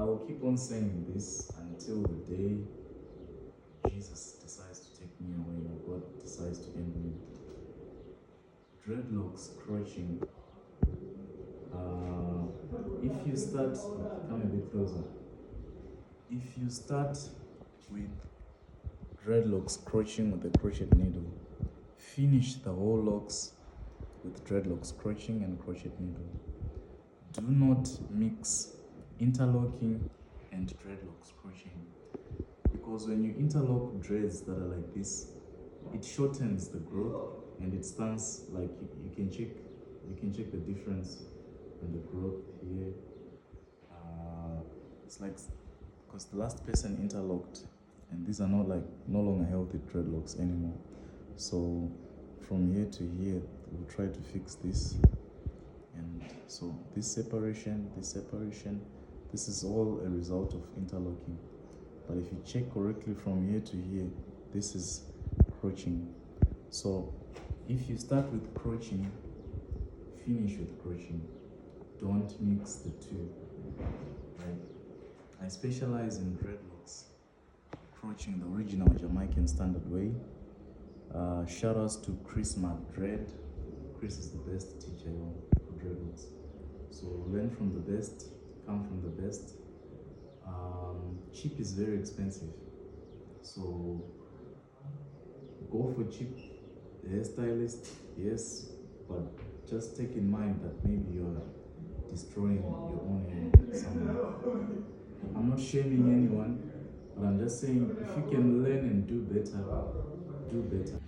I will keep on saying this until the day Jesus decides to take me away or God decides to end me. Dreadlocks crotching. If you start, come a bit closer. If you start with dreadlocks crotching with a crochet needle, finish the whole locks with dreadlocks crotching and crochet needle. Do not mix interlocking and dreadlocks crotching, because when you interlock dreads that are like this, it shortens the growth and it stands like you can check the difference in the growth here. It's like, because the last person interlocked, and these are no longer healthy dreadlocks anymore. So from here to here, we'll try to fix this. And so this separation, this is all a result of interlocking. But if you check correctly from here to here, this is crotching. So if you start with crotching, finish with crotching. Don't mix the two. Right? I specialize in dreadlocks crotching the original Jamaican standard way. Shout outs to Chris Madred. Chris is the best teacher for dreadlocks. So learn from the best, come from the best. Cheap is very expensive, so go for cheap hairstylist, yes, but just take in mind that maybe you're destroying your own hair somewhere. I'm not shaming anyone, but I'm just saying if you can learn and do better, do better.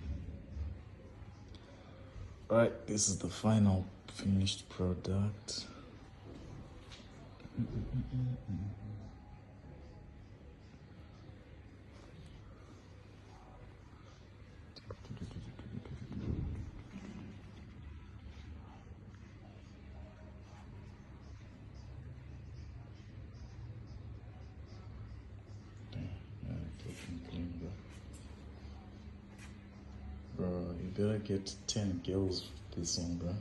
Alright, this is the final finished product. Bro, you better get 10 girls this one, bro.